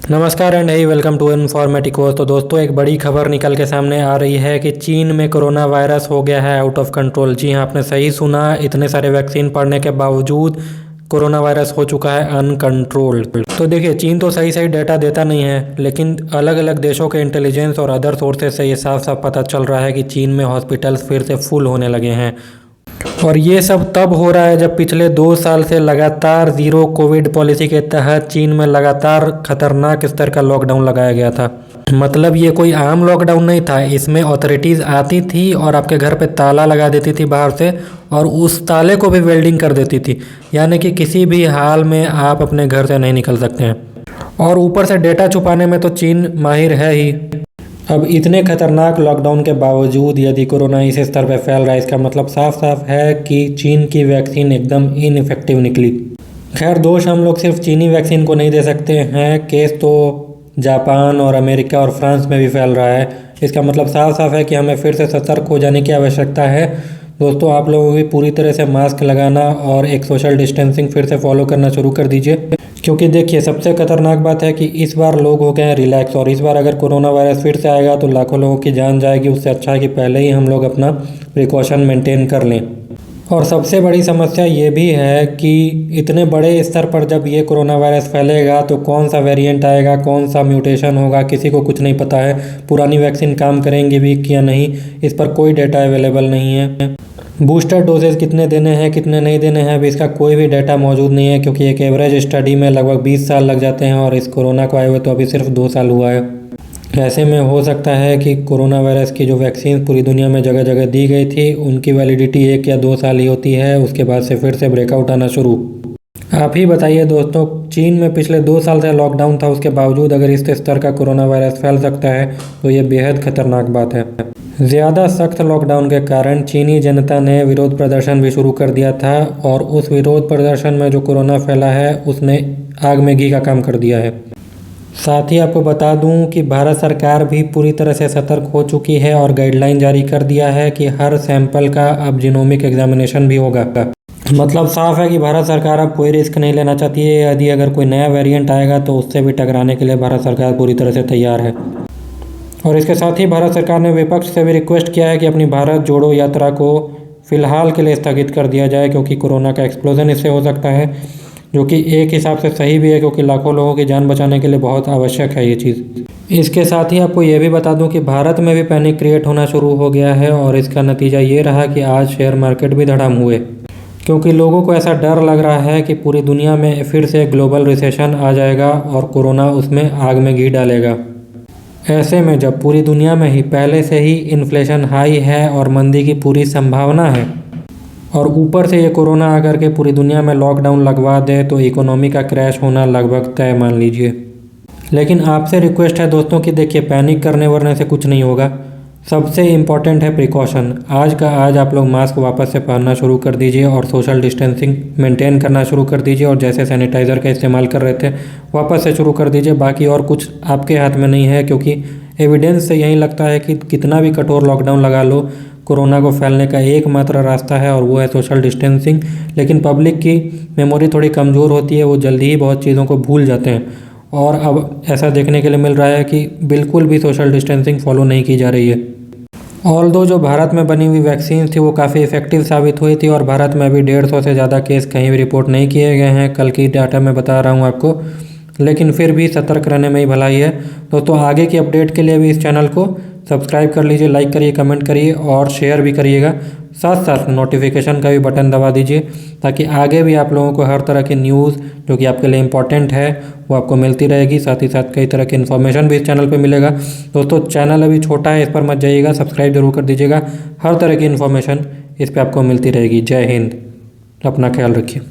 नमस्कार and he welcome to इन्फॉर्मेटिकोस। तो दोस्तों, एक बड़ी खबर निकल के सामने आ रही है कि चीन में कोरोना वायरस हो गया है आउट ऑफ कंट्रोल। जी हाँ, आपने सही सुना, इतने सारे वैक्सीन पड़ने के बावजूद कोरोना वायरस हो चुका है अनकंट्रोल्ड। तो देखिए, चीन तो सही सही डेटा देता नहीं है, लेकिन अलग अलग देशों के इंटेलिजेंस और अदर सोर्सेज से ये साफ साफ पता चल रहा है कि चीन में हॉस्पिटल्स फिर से फुल होने लगे हैं। और ये सब तब हो रहा है जब पिछले 2 साल से लगातार जीरो कोविड पॉलिसी के तहत चीन में लगातार खतरनाक स्तर का लॉकडाउन लगाया गया था। मतलब ये कोई आम लॉकडाउन नहीं था, इसमें अथॉरिटीज़ आती थी और आपके घर पे ताला लगा देती थी बाहर से, और उस ताले को भी वेल्डिंग कर देती थी, यानी कि किसी भी हाल में आप अपने घर से नहीं निकल सकते हैं। और ऊपर से डेटा छुपाने में तो चीन माहिर है ही। अब इतने खतरनाक लॉकडाउन के बावजूद यदि कोरोना इस स्तर पर फैल रहा है, इसका मतलब साफ साफ है कि चीन की वैक्सीन एकदम इनइफेक्टिव निकली। खैर, दोष हम लोग सिर्फ चीनी वैक्सीन को नहीं दे सकते हैं, केस तो जापान और अमेरिका और फ्रांस में भी फैल रहा है। इसका मतलब साफ साफ है कि हमें फिर से सतर्क हो जाने की आवश्यकता है। दोस्तों, आप लोगों को भी पूरी तरह से मास्क लगाना और एक सोशल डिस्टेंसिंग फिर से फॉलो करना शुरू कर दीजिए, क्योंकि देखिए, सबसे खतरनाक बात है कि इस बार लोग हो गए हैं रिलैक्स, और इस बार अगर कोरोना वायरस फिर से आएगा तो लाखों लोगों की जान जाएगी। उससे अच्छा है कि पहले ही हम लोग अपना प्रिकॉशन मेंटेन कर लें। और सबसे बड़ी समस्या ये भी है कि इतने बड़े स्तर पर जब ये कोरोना वायरस फैलेगा तो कौन सा वेरिएंट आएगा, कौन सा म्यूटेशन होगा, किसी को कुछ नहीं पता है। पुरानी वैक्सीन काम करेंगी भी या नहीं, इस पर कोई डेटा अवेलेबल नहीं है। बूस्टर डोजेज कितने देने हैं, कितने नहीं देने हैं, अभी इसका कोई भी डाटा मौजूद नहीं है, क्योंकि एक एवरेज स्टडी में लगभग 20 साल लग जाते हैं और इस कोरोना को आए हुए तो अभी सिर्फ 2 साल हुआ है। ऐसे में हो सकता है कि कोरोना वायरस की जो वैक्सीन पूरी दुनिया में जगह जगह दी गई थी, उनकी वैलिडिटी 1 या 2 साल ही होती है, उसके बाद से फिर से ब्रेकआउट आना शुरू। आप ही बताइए दोस्तों, चीन में पिछले 2 साल से लॉकडाउन था, उसके बावजूद अगर इस स्तर का कोरोना वायरस फैल सकता है तो ये बेहद खतरनाक बात है। ज़्यादा सख्त लॉकडाउन के कारण चीनी जनता ने विरोध प्रदर्शन भी शुरू कर दिया था, और उस विरोध प्रदर्शन में जो कोरोना फैला है उसने आग में घी का काम कर दिया है। साथ ही आपको बता दूं कि भारत सरकार भी पूरी तरह से सतर्क हो चुकी है और गाइडलाइन जारी कर दिया है कि हर सैंपल का अब जीनोमिक एग्जामिनेशन भी होगा। मतलब साफ है कि भारत सरकार अब कोई रिस्क नहीं लेना चाहती है। यदि अगर कोई नया वेरिएंट आएगा तो उससे भी टकराने के लिए भारत सरकार पूरी तरह से तैयार है। और इसके साथ ही भारत सरकार ने विपक्ष से भी रिक्वेस्ट किया है कि अपनी भारत जोड़ो यात्रा को फिलहाल के लिए स्थगित कर दिया जाए, क्योंकि कोरोना का एक्सप्लोजन इससे हो सकता है, जो कि एक हिसाब से सही भी है, क्योंकि लाखों लोगों की जान बचाने के लिए बहुत आवश्यक है ये चीज़। इसके साथ ही आपको ये भी बता दूं कि भारत में भी पैनिक क्रिएट होना शुरू हो गया है, और इसका नतीजा ये रहा कि आज शेयर मार्केट भी धड़ाम हुए, क्योंकि लोगों को ऐसा डर लग रहा है कि पूरी दुनिया में फिर से ग्लोबल रिसेशन आ जाएगा और कोरोना उसमें आग में घी डालेगा। ऐसे में जब पूरी दुनिया में ही पहले से ही इन्फ्लेशन हाई है और मंदी की पूरी संभावना है, और ऊपर से ये कोरोना आकर के पूरी दुनिया में लॉकडाउन लगवा दे, तो इकोनॉमी का क्रैश होना लगभग तय मान लीजिए। लेकिन आपसे रिक्वेस्ट है दोस्तों कि देखिए, पैनिक करने वरने से कुछ नहीं होगा। सबसे इम्पॉर्टेंट है प्रिकॉशन। आज का आज आप लोग मास्क वापस से पहनना शुरू कर दीजिए और सोशल डिस्टेंसिंग मेंटेन करना शुरू कर दीजिए, और जैसे सैनिटाइज़र का इस्तेमाल कर रहे थे वापस से शुरू कर दीजिए। बाकी और कुछ आपके हाथ में नहीं है, क्योंकि एविडेंस से यही लगता है कि कितना भी कठोर लॉकडाउन लगा लो, कोरोना को फैलने का एकमात्र रास्ता है और वो है सोशल डिस्टेंसिंग। लेकिन पब्लिक की मेमोरी थोड़ी कमज़ोर होती है, वो जल्दी ही बहुत चीज़ों को भूल जाते हैं, और अब ऐसा देखने के लिए मिल रहा है कि बिल्कुल भी सोशल डिस्टेंसिंग फॉलो नहीं की जा रही है। ऑल्दो जो भारत में बनी हुई वैक्सीन थी वो काफ़ी इफेक्टिव साबित हुई थी, और भारत में अभी 150 से ज़्यादा केस कहीं भी रिपोर्ट नहीं किए गए हैं, कल की डाटा मैं बता रहा हूँ आपको। लेकिन फिर भी सतर्क रहने में ही भलाई है। दोस्तों, आगे की अपडेट के लिए भी इस चैनल को सब्सक्राइब कर लीजिए, लाइक करिए, कमेंट करिए और शेयर भी करिएगा। साथ साथ नोटिफिकेशन का भी बटन दबा दीजिए, ताकि आगे भी आप लोगों को हर तरह की न्यूज़ जो कि आपके लिए इम्पोर्टेंट है वो आपको मिलती रहेगी। साथ ही साथ कई तरह की इन्फॉर्मेशन भी इस चैनल पे मिलेगा। दोस्तों, चैनल अभी छोटा है, इस पर मत जाइएगा, सब्सक्राइब जरूर कर दीजिएगा। हर तरह की इन्फॉर्मेशन इस पर आपको मिलती रहेगी। जय हिंद, अपना ख्याल रखिए।